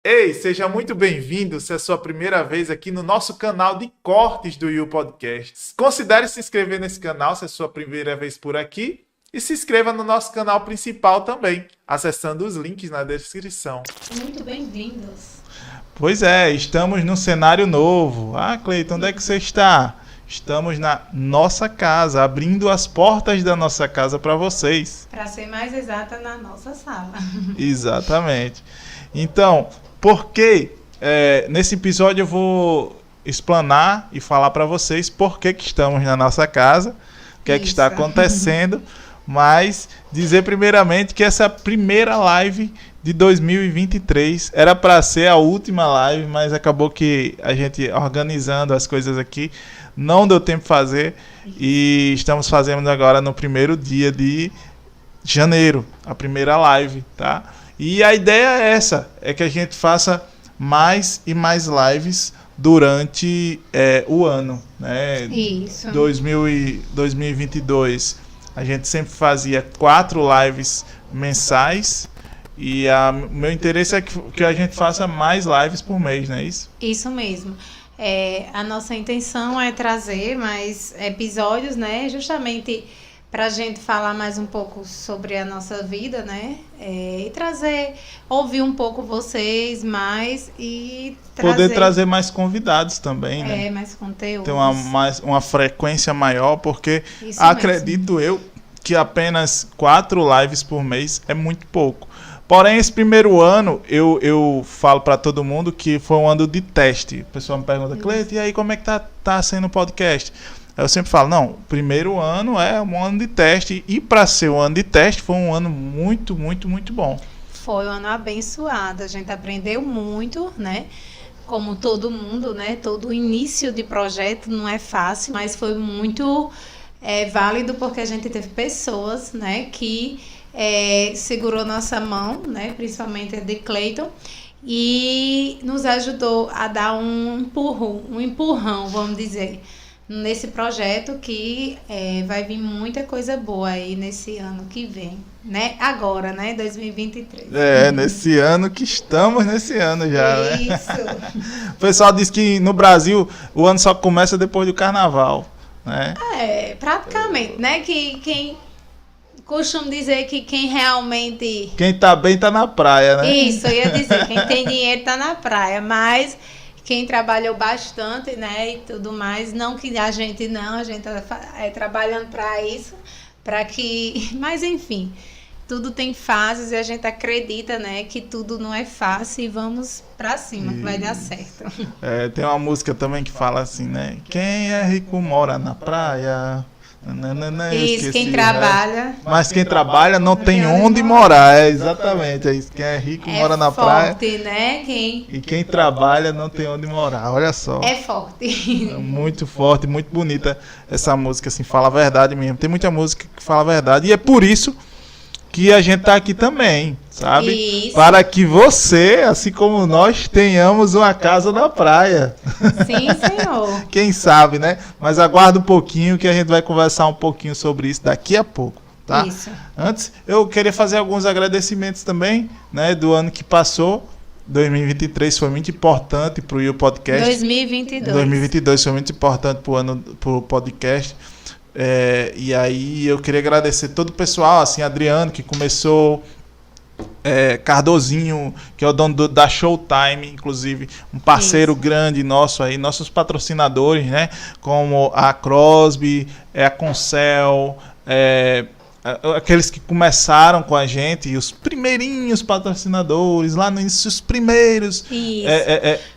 Ei, seja muito bem-vindo se é a sua primeira vez aqui no nosso canal de cortes do You Podcast. Considere se inscrever nesse canal se é a sua primeira vez por aqui e se inscreva no nosso canal principal também, acessando os links na descrição. Muito bem-vindos. Pois é, estamos num cenário novo. Ah, Cleiton, onde é que você está? Estamos na nossa casa, abrindo as portas da nossa casa para vocês. Para ser mais exata, na nossa sala. Exatamente. Então, porque nesse episódio eu vou explanar e falar para vocês por que estamos na nossa casa, o que é que está acontecendo, mas dizer primeiramente que essa primeira live de 2023 era para ser a última live, mas acabou que a gente organizando as coisas aqui não deu tempo de fazer e estamos fazendo agora no primeiro dia de janeiro, a primeira live, tá? E a ideia é essa, é que a gente faça mais e mais lives durante o ano, né? Isso. 2022, a gente sempre fazia 4 lives mensais e meu interesse é que a gente faça mais lives por mês, não é isso? Isso mesmo. A nossa intenção é trazer mais episódios, né? Justamente para a gente falar mais um pouco sobre a nossa vida, né? E ouvir um pouco vocês mais e poder trazer mais convidados também, né? Mais conteúdo. Ter uma frequência maior, porque Isso acredito mesmo. eu que apenas 4 lives por mês é muito pouco. Porém, esse primeiro ano, eu falo para todo mundo que foi um ano de teste. O pessoal me pergunta, Cleiton, e aí como é que tá sendo o podcast? Eu sempre falo, não, o primeiro ano é um ano de teste, e para ser um ano de teste, foi um ano muito, muito, muito bom. Foi um ano abençoado, a gente aprendeu muito, né? Como todo mundo, né? Todo início de projeto não é fácil, mas foi muito válido porque a gente teve pessoas, né? Que segurou nossa mão, né? Principalmente a de Cleiton, e nos ajudou a dar um empurrão, vamos dizer, nesse projeto que vai vir muita coisa boa aí nesse ano que vem, né? Agora, né? 2023. Nesse ano que estamos nesse ano já, Isso. Né? O pessoal diz que no Brasil o ano só começa depois do carnaval, né? Praticamente, né? Que quem costumo dizer que quem realmente... Quem tá bem tá na praia, né? Isso, eu ia dizer, quem tem dinheiro tá na praia, mas... Quem trabalhou bastante, né, e tudo mais, não que a gente tá trabalhando para isso, para que, mas enfim, tudo tem fases e a gente acredita, né, que tudo não é fácil e vamos para cima, que vai dar certo. Tem uma música também que fala assim, né, quem é rico mora na praia... Isso, quem trabalha... Mas quem trabalha não tem onde morar, exatamente, é isso. Quem é rico mora na praia. É forte, né? E quem trabalha não tem onde morar, olha só. É forte. É muito forte, muito bonita essa música, assim, fala a verdade mesmo. Tem muita música que fala a verdade e é por isso que a gente tá aqui também, sabe? Isso. Para que você, assim como nós, tenhamos uma casa na praia. Sim, senhor. Quem sabe, né? Mas aguarda um pouquinho que a gente vai conversar um pouquinho sobre isso daqui a pouco, tá? Isso. Antes, eu queria fazer alguns agradecimentos também, né, do ano que passou. 2023 foi muito importante para o You Podcast. 2022 foi muito importante para o podcast. E aí eu queria agradecer todo o pessoal, assim, Adriano, que começou, Cardozinho, que é o dono da Showtime, inclusive, um parceiro grande nosso aí, nossos patrocinadores, né, como a Crosby, a Concel, aqueles que começaram com a gente, os primeirinhos patrocinadores, lá no início, os primeiros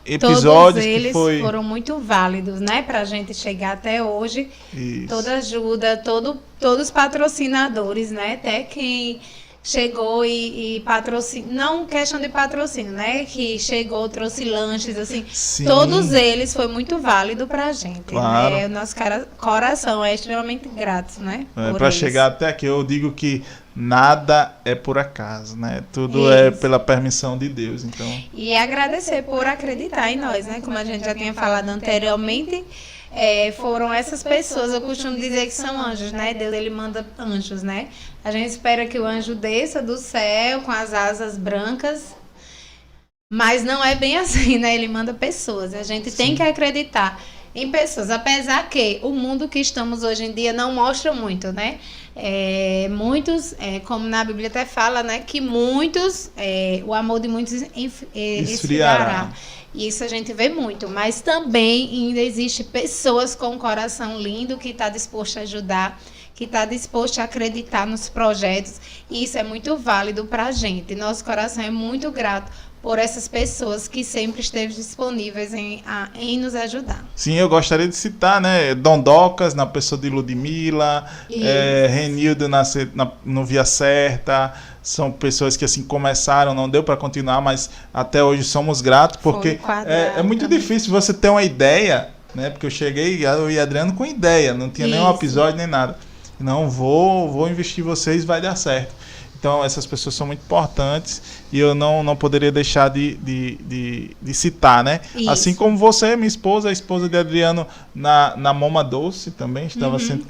episódios. Todos eles que foram muito válidos, né, pra gente chegar até hoje. Isso. Toda ajuda, todos os patrocinadores, né, até quem chegou e patrocínio, não questão de patrocínio, né, que chegou, trouxe lanches, assim, Sim. Todos eles foi muito válido pra gente, claro. né, o nosso coração é extremamente grato, né, para chegar até aqui, eu digo que nada é por acaso, né, tudo é pela permissão de Deus, então. E agradecer por acreditar em nós, né, como a gente já tinha falado anteriormente, foram essas pessoas, eu costumo dizer que são anjos, né? Deus, ele manda anjos, né? A gente espera que o anjo desça do céu com as asas brancas, Mas não é bem assim, né? Ele manda pessoas. A gente tem que acreditar em pessoas, apesar que o mundo que estamos hoje em dia não mostra muito, né? Muitos, como na Bíblia até fala, né? Que muitos, o amor de muitos esfriará. E isso a gente vê muito. Mas também ainda existe pessoas com um coração lindo que está disposto a ajudar, que está disposto a acreditar nos projetos. E isso é muito válido para a gente. Nosso coração é muito grato por essas pessoas que sempre esteve disponíveis em nos ajudar. Sim, eu gostaria de citar, né, Dondocas, na pessoa de Ludmila, Renildo no Via Certa, são pessoas que assim começaram, não deu para continuar, mas até hoje somos gratos, porque é muito difícil você ter uma ideia, né, porque eu e Adriano com ideia, não tinha nenhum episódio nem nada. Não, vou investir em vocês, vai dar certo. Então, essas pessoas são muito importantes e eu não poderia deixar de citar, né? Isso. Assim como você, minha esposa, a esposa de Adriano, na Moma Doce também, estava sempre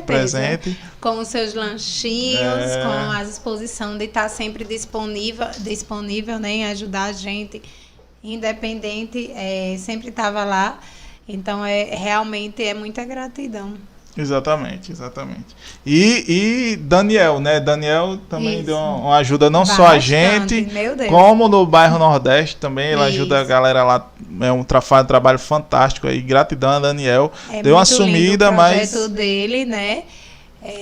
presente. Com os seus lanchinhos, com a disposição de estar sempre disponível, né, em ajudar a gente, independente, sempre estava lá. Então, realmente é muita gratidão. Exatamente. E Daniel, né? Daniel também deu uma ajuda não só a gente, como no bairro Nordeste também. Ele ajuda a galera lá. Faz um trabalho fantástico aí. Gratidão a Daniel. Deu uma sumida, mas o projeto dele, né?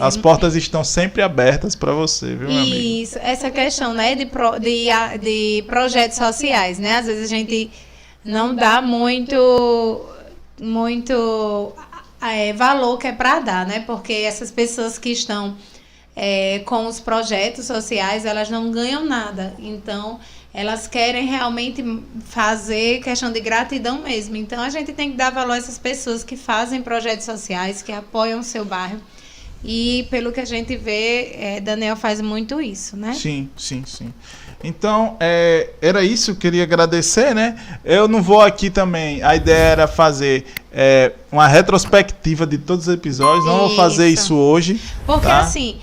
As portas estão sempre abertas para você, viu, meu amigo? Isso, essa questão, né, de projetos sociais, né? Às vezes a gente não dá muito valor que é para dar, né? Porque essas pessoas que estão com os projetos sociais, elas não ganham nada. Então, elas querem realmente fazer questão de gratidão mesmo. Então, a gente tem que dar valor a essas pessoas que fazem projetos sociais, que apoiam o seu bairro. E, pelo que a gente vê, Daniel faz muito isso, né? Sim. Então, era isso, eu queria agradecer, né? Eu não vou aqui também, a ideia era fazer uma retrospectiva de todos os episódios, não vou fazer isso hoje. Porque tá? Assim,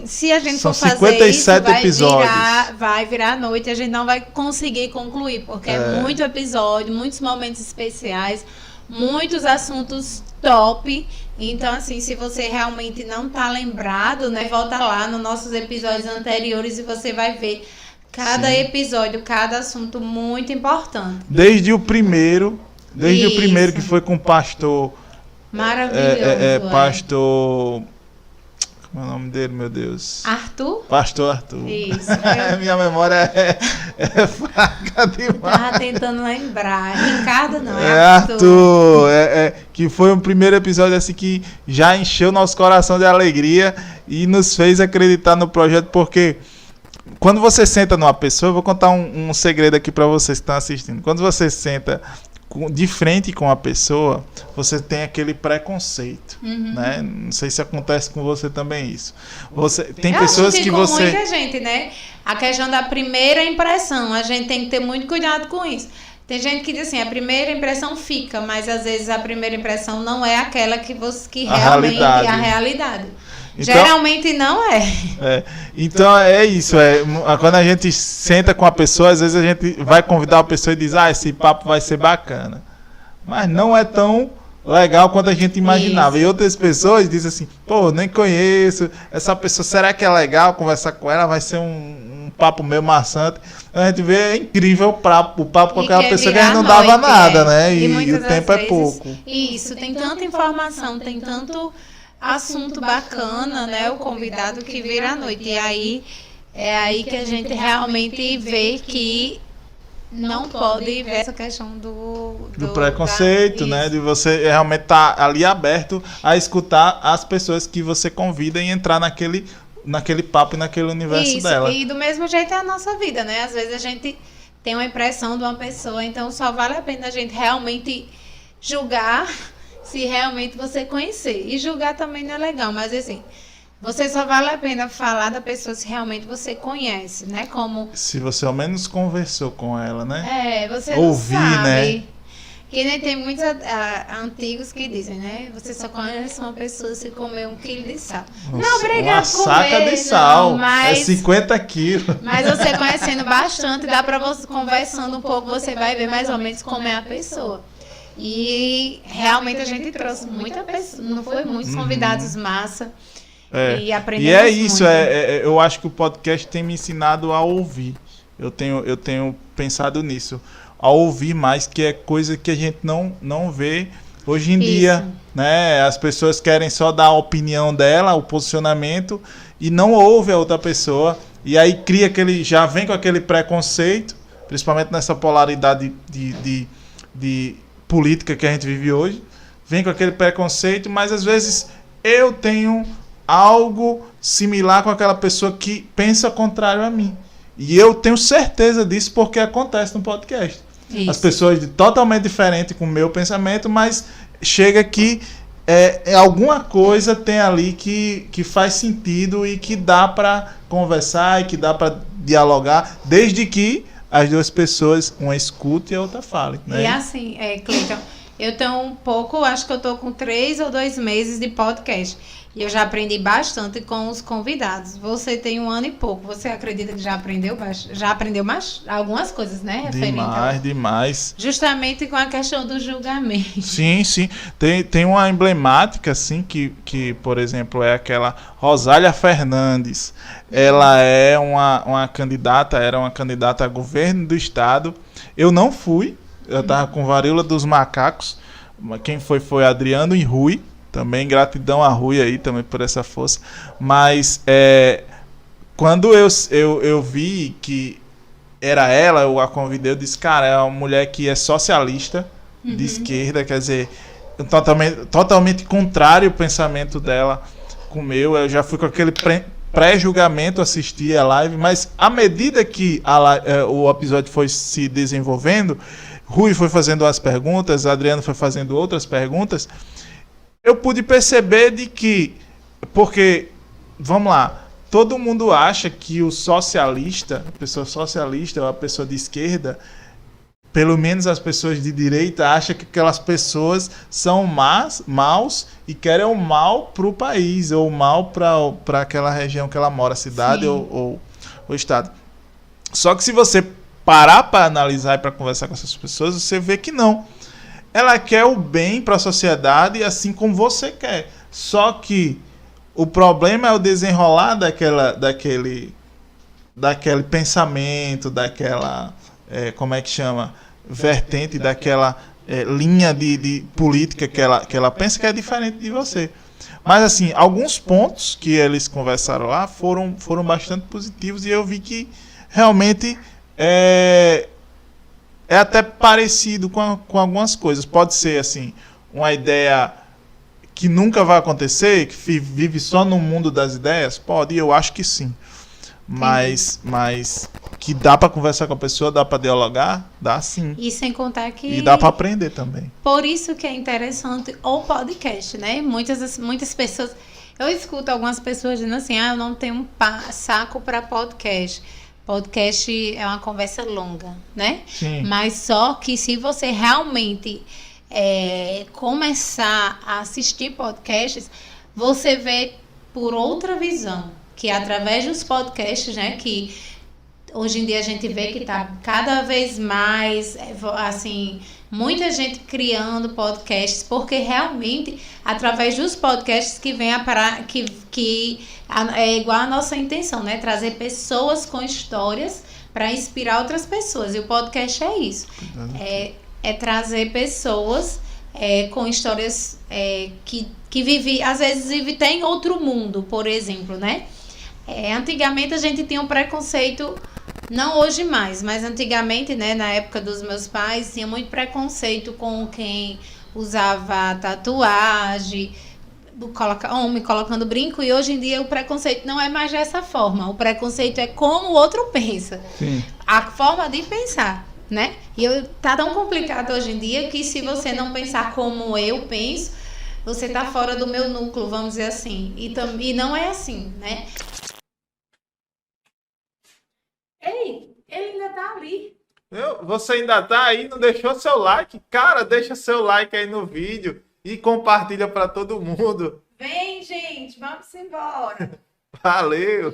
se a gente São for fazer 57 isso, episódios. Vai virar noite, a gente não vai conseguir concluir, porque é muito episódio, muitos momentos especiais, muitos assuntos top. Então, assim, se você realmente não tá lembrado, né, volta lá nos nossos episódios anteriores e você vai ver cada episódio, cada assunto muito importante. Desde o primeiro que foi com o pastor... Maravilhoso. Pastor... Como é o nome dele, meu Deus? Arthur? Pastor Arthur. Isso. Minha memória é fraca demais. Tava tentando lembrar. Ricardo não, Arthur. Que foi um primeiro episódio assim que já encheu nosso coração de alegria e nos fez acreditar no projeto, porque quando você senta numa pessoa, eu vou contar um segredo aqui para vocês que estão assistindo. Quando você senta de frente com a pessoa, você tem aquele preconceito, né? Não sei se acontece com você também isso. Tem pessoas que você... muita gente, né? A questão da primeira impressão, a gente tem que ter muito cuidado com isso. Tem gente que diz assim, a primeira impressão fica, mas às vezes a primeira impressão não é aquela que realmente é a realidade. Então, geralmente não é. Então é isso. Quando a gente senta com a pessoa, às vezes a gente vai convidar a pessoa e diz, esse papo vai ser bacana. Mas não é tão legal quanto a gente imaginava. Isso. E outras pessoas dizem assim, nem conheço essa pessoa, será que é legal conversar com ela? Vai ser um papo meio maçante. A gente vê, incrível o papo com aquela pessoa que a gente não dava nada, né? E o tempo é pouco. Isso, tem tanta informação, tem tanto assunto bacana, né? O convidado que vira à noite. E aí é aí que a gente realmente vê que não pode ver essa questão do preconceito, né? De você realmente estar ali aberto a escutar as pessoas que você convida e entrar naquele papo e naquele universo dela. E do mesmo jeito é a nossa vida, né? Às vezes a gente tem uma impressão de uma pessoa, então só vale a pena a gente realmente julgar se realmente você conhecer. E julgar também não é legal, mas assim, você só vale a pena falar da pessoa se realmente você conhece, né? Como... Se você ao menos conversou com ela, né? Você ouvir, não sabe. Né? Que nem tem muitos antigos que dizem, né? Você só conhece uma pessoa se comer 1 quilo de sal. Nossa, não, obrigado uma saca de sal. Mas, é 50 quilos. Mas você conhecendo bastante, dá pra você, conversando um pouco, você vai ver mais ou menos como é a pessoa. E realmente a gente trouxe muita pessoa, não foi muitos convidados massa. E aprendemos é isso, muito. Eu acho que o podcast tem me ensinado a ouvir. Eu tenho pensado nisso. A ouvir mais, que é coisa que a gente não vê hoje em dia, né? As pessoas querem só dar a opinião dela, o posicionamento, e não ouve a outra pessoa. E aí já vem com aquele preconceito, principalmente nessa polaridade de política que a gente vive hoje. Vem com aquele preconceito, mas às vezes eu tenho algo similar com aquela pessoa que pensa contrário a mim. E eu tenho certeza disso porque acontece no podcast. Isso. As pessoas totalmente diferentes com o meu pensamento, mas chega que alguma coisa tem ali que faz sentido e que dá para conversar e que dá para dialogar, desde que as duas pessoas, uma escute e a outra fale. Né? E assim, Cleiton, eu tenho acho que eu estou com 3 ou 2 meses de podcast. E eu já aprendi bastante com os convidados. Você tem 1 ano e pouco. Você acredita que já aprendeu mais algumas coisas, né? Demais. Justamente com a questão do julgamento. Sim. Tem uma emblemática, assim, que, por exemplo, é aquela Rosália Fernandes. Ela era uma candidata a governo do estado. Eu não fui. Eu estava com varíola dos macacos. Quem foi Adriano e Rui. Também gratidão a Rui aí também por essa força. Mas quando eu vi que era ela, eu a convidei, eu disse, cara, é uma mulher que é socialista, de esquerda, quer dizer, totalmente contrário o pensamento dela com o meu. Eu já fui com aquele pré-julgamento, assistir a live, mas à medida que o episódio foi se desenvolvendo, Rui foi fazendo as perguntas, Adriano foi fazendo outras perguntas, eu pude perceber de que, porque, vamos lá, todo mundo acha que o socialista, a pessoa socialista ou a pessoa de esquerda, pelo menos as pessoas de direita, acham que aquelas pessoas são maus e querem o mal para o país, ou o mal para aquela região que ela mora, cidade ou estado. Só que se você parar para analisar e para conversar com essas pessoas, você vê que não. Ela quer o bem para a sociedade, assim como você quer. Só que o problema é o desenrolar daquele pensamento, daquela, como é que chama? Vertente, daquela linha de política que ela pensa que é diferente de você. Mas, assim, alguns pontos que eles conversaram lá foram bastante positivos e eu vi que realmente é até parecido com algumas coisas. Pode ser, assim, uma ideia que nunca vai acontecer, que vive só no mundo das ideias? Pode, eu acho que sim. Mas que dá para conversar com a pessoa, dá para dialogar? Dá sim. E sem contar que... E dá para aprender também. Por isso que é interessante o podcast, né? Muitas pessoas... Eu escuto algumas pessoas dizendo assim, eu não tenho saco para podcast. Podcast é uma conversa longa, né? Sim. Mas só que se você realmente começar a assistir podcasts, você vê por outra visão, que através dos podcasts, né, que hoje em dia a gente vê que está cada vez mais, assim, muita gente criando podcasts, porque realmente através dos podcasts que vem que é igual a nossa intenção, né? Trazer pessoas com histórias para inspirar outras pessoas. E o podcast é isso. É trazer pessoas com histórias que vivem, às vezes vivem em outro mundo, por exemplo, né? Antigamente a gente tinha um preconceito, não hoje mais, mas antigamente, né, na época dos meus pais, tinha muito preconceito com quem usava tatuagem, homem colocando brinco, e hoje em dia o preconceito não é mais dessa forma. O preconceito é como o outro pensa. Sim. A forma de pensar, né? E tá tão complicado hoje em dia que se você não pensar como eu penso, você tá fora do meu núcleo, vamos dizer assim. E não é assim, né? Ei, ele ainda tá ali. Você ainda tá aí, não deixou seu like? Cara, deixa seu like aí no vídeo e compartilha para todo mundo. Vem, gente, vamos embora. Valeu!